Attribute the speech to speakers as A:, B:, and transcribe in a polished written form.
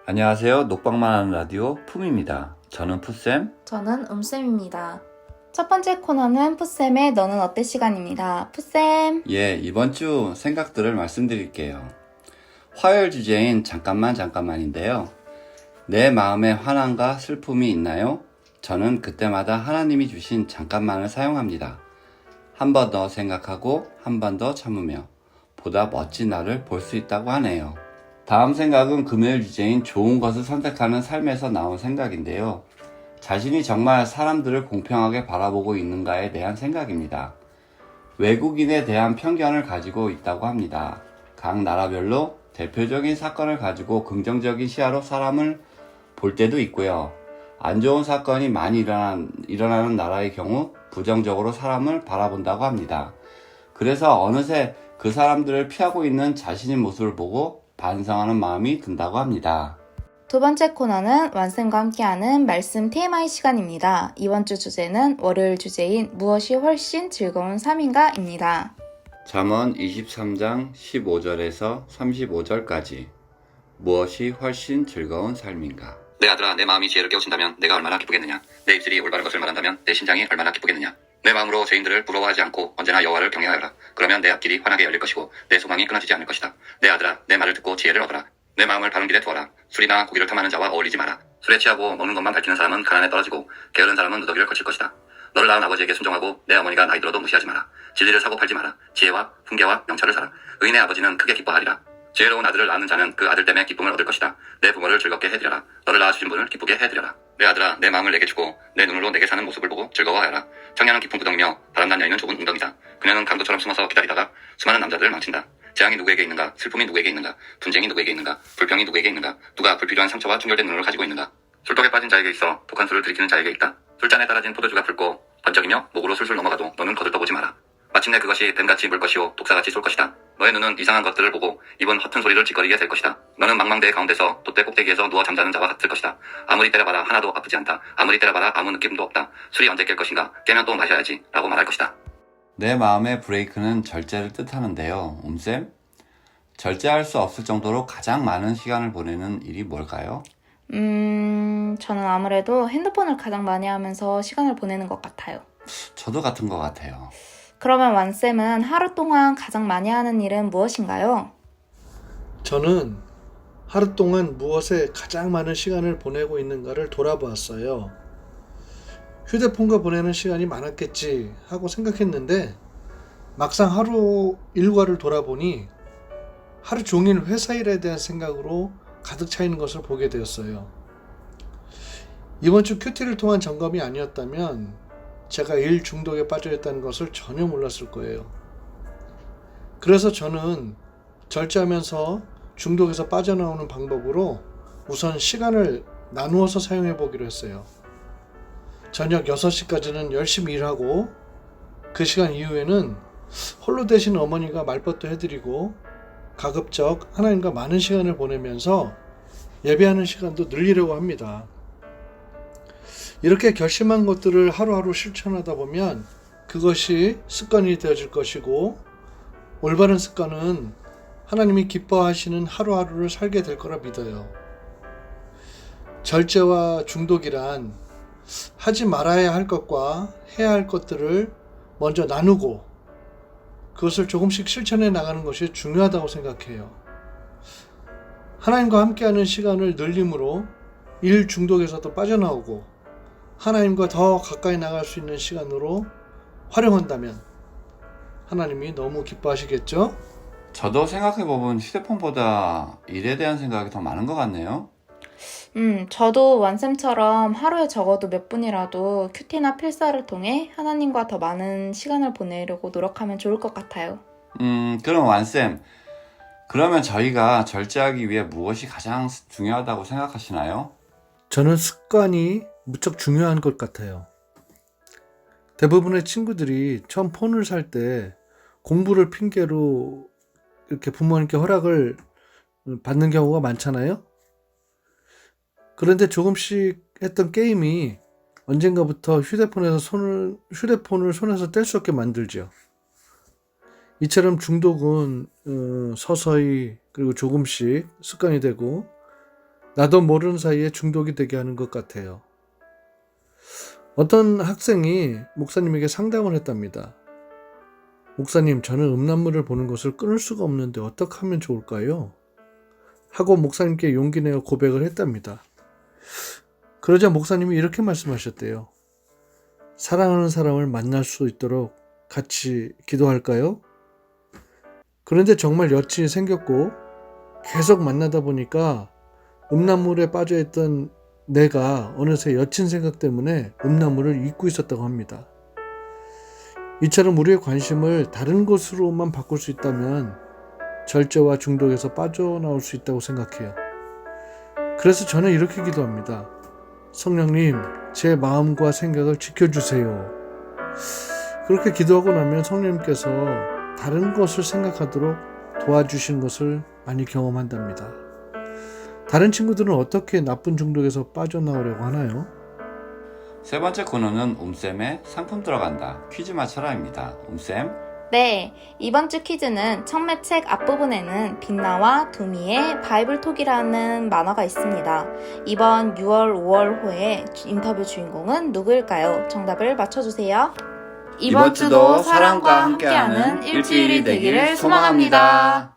A: 안녕하세요. 녹방만 하는 라디오 품입니다. 저는 푸쌤.
B: 저는 음쌤입니다. 첫 번째 코너는 푸쌤의 너는 어때 시간입니다. 푸쌤.
A: 이번 주 생각들을 말씀드릴게요. 화요일 주제인 잠깐만인데요. 내 마음에 화난과 슬픔이 있나요? 저는 그때마다 하나님이 주신 잠깐만을 사용합니다. 한 번 더 생각하고 한 번 더 참으며 보다 멋진 날을 볼 수 있다고 하네요. 다음 생각은 금요일 주제인 좋은 것을 선택하는 삶에서 나온 생각인데요. 자신이 정말 사람들을 공평하게 바라보고 있는가에 대한 생각입니다. 외국인에 대한 편견을 가지고 있다고 합니다. 각 나라별로 대표적인 사건을 가지고 긍정적인 시야로 사람을 볼 때도 있고요. 안 좋은 사건이 많이 일어나는 나라의 경우 부정적으로 사람을 바라본다고 합니다. 그래서 어느새 그 사람들을 피하고 있는 자신의 모습을 보고 반성하는 마음이 든다고 합니다.
B: 두 번째 코너는 완쌤과 함께하는 말씀 TMI 시간입니다. 이번 주 주제는 월요일 주제인 무엇이 훨씬 즐거운 삶인가입니다.
A: 잠언 23장 15절에서 35절까지 무엇이 훨씬 즐거운 삶인가?
C: 내 아들아, 내 마음이 지혜를 깨우친다면 내가 얼마나 기쁘겠느냐. 내 입술이 올바른 것을 말한다면 내 심장이 얼마나 기쁘겠느냐. 내 마음으로 죄인들을 부러워하지 않고 언제나 여호와를 경외하여라. 그러면 내 앞길이 환하게 열릴 것이고 내 소망이 끊어지지 않을 것이다. 내 아들아, 내 말을 듣고 지혜를 얻어라. 내 마음을 바른 길에 두어라. 술이나 고기를 탐하는 자와 어울리지 마라. 술에 취하고 먹는 것만 밝히는 사람은 가난에 떨어지고 게으른 사람은 누더기를 거칠 것이다. 너를 낳은 아버지에게 순종하고 내 어머니가 나이 들어도 무시하지 마라. 진리를 사고 팔지 마라. 지혜와 훈계와 명철을 사라. 의인의 아버지는 크게 기뻐하리라. 지혜로운 아들을 낳는 자는 그 아들 때문에 기쁨을 얻을 것이다. 내 부모를 즐겁게 해드려라. 너를 낳아주신 분을 기쁘게 해드려라. 내 아들아, 내 마음을 내게 주고 내 눈으로 내게 사는 모습을 보고 즐거워하여라. 청년은 깊은 구덩이며 바람난 여인은 좁은 웅덩이다. 그녀는 강도처럼 숨어서 기다리다가 수많은 남자들을 망친다. 재앙이 누구에게 있는가? 슬픔이 누구에게 있는가? 분쟁이 누구에게 있는가? 불평이 누구에게 있는가? 누가 불필요한 상처와 충혈된 눈을 가지고 있는가? 술독에 빠진 자에게 있어 독한 술을 들이키는 자에게 있다. 술잔에 따라진 포도주가 붉고 번쩍이며 목으로 술술 넘어가도 너는 거들떠보지 마라. 마침내 그것이 뱀같이 물 것이요 독사같이 쏠 것이다. 너의 눈은 이상한 것들을 보고 입은 허튼 소리를 짓거리게 될 것이다. 너는 망망대해 가운데서 돛대 꼭대기에서 누워 잠자는 자와 같을 것이다. 아무리 때려봐라 하나도 아프지 않다. 아무리 때려봐라 아무 느낌도 없다. 술이 언제 깰 것인가? 깨면 또 마셔야지 라고 말할 것이다.
A: 내 마음의 브레이크는 절제를 뜻하는데요. 쌤? 절제할 수 없을 정도로 가장 많은 시간을 보내는 일이 뭘까요?
B: 저는 아무래도 핸드폰을 가장 많이 하면서 시간을 보내는 것 같아요.
A: 저도 같은 것 같아요.
B: 그러면 완쌤은 하루 동안 가장 많이 하는 일은 무엇인가요?
D: 저는 하루 동안 무엇에 가장 많은 시간을 보내고 있는가를 돌아보았어요. 휴대폰과 보내는 시간이 많았겠지 하고 생각했는데 막상 하루 일과를 돌아보니 하루 종일 회사 일에 대한 생각으로 가득 차 있는 것을 보게 되었어요. 이번 주 큐티를 통한 점검이 아니었다면 제가 일 중독에 빠져 있다는 것을 전혀 몰랐을 거예요. 그래서 저는 절제하면서 중독에서 빠져나오는 방법으로 우선 시간을 나누어서 사용해 보기로 했어요. 저녁 6시까지는 열심히 일하고 그 시간 이후에는 홀로 되신 어머니가 말벗도 해드리고 가급적 하나님과 많은 시간을 보내면서 예배하는 시간도 늘리려고 합니다. 이렇게 결심한 것들을 하루하루 실천하다 보면 그것이 습관이 되어질 것이고 올바른 습관은 하나님이 기뻐하시는 하루하루를 살게 될 거라 믿어요. 절제와 중독이란 하지 말아야 할 것과 해야 할 것들을 먼저 나누고 그것을 조금씩 실천해 나가는 것이 중요하다고 생각해요. 하나님과 함께하는 시간을 늘림으로 일 중독에서도 빠져나오고 하나님과 더 가까이 나갈 수 있는 시간으로 활용한다면 하나님이 너무 기뻐하시겠죠?
A: 저도 생각해보면 휴대폰보다 일에 대한 생각이 더 많은 것 같네요.
B: 저도 완쌤처럼 하루에 적어도 몇 분이라도 큐티나 필사를 통해 하나님과 더 많은 시간을 보내려고 노력하면 좋을 것 같아요.
A: 그럼 완쌤, 그러면 저희가 절제하기 위해 무엇이 가장 중요하다고 생각하시나요?
D: 저는 습관이 무척 중요한 것 같아요. 대부분의 친구들이 처음 폰을 살 때 공부를 핑계로 이렇게 부모님께 허락을 받는 경우가 많잖아요. 그런데 조금씩 했던 게임이 언젠가부터 휴대폰을 손에서 뗄 수 없게 만들죠. 이처럼 중독은 서서히 그리고 조금씩 습관이 되고 나도 모르는 사이에 중독이 되게 하는 것 같아요. 어떤 학생이 목사님에게 상담을 했답니다. 목사님, 저는 음란물을 보는 것을 끊을 수가 없는데 어떻게 하면 좋을까요? 하고 목사님께 용기 내어 고백을 했답니다. 그러자 목사님이 이렇게 말씀하셨대요. 사랑하는 사람을 만날 수 있도록 같이 기도할까요? 그런데 정말 여친이 생겼고 계속 만나다 보니까 음란물에 빠져있던 내가 어느새 여친 생각 때문에 음란물을 잊고 있었다고 합니다. 이처럼 우리의 관심을 다른 곳으로만 바꿀 수 있다면 절제와 중독에서 빠져나올 수 있다고 생각해요. 그래서 저는 이렇게 기도합니다. 성령님, 제 마음과 생각을 지켜주세요. 그렇게 기도하고 나면 성령님께서 다른 것을 생각하도록 도와주시는 것을 많이 경험한답니다. 다른 친구들은 어떻게 나쁜 중독에서 빠져나오려고 하나요?
A: 세 번째 코너는 옴쌤의 상품 들어간다 퀴즈 맞춰라입니다. 옴쌤.
B: 네, 이번 주 퀴즈는 청매책 앞부분에는 빛나와 두미의 바이블톡이라는 만화가 있습니다. 이번 6월 5월호의 인터뷰 주인공은 누구일까요? 정답을 맞춰주세요.
A: 이번 주도 사랑과 함께하는 일주일이 되기를 소망합니다.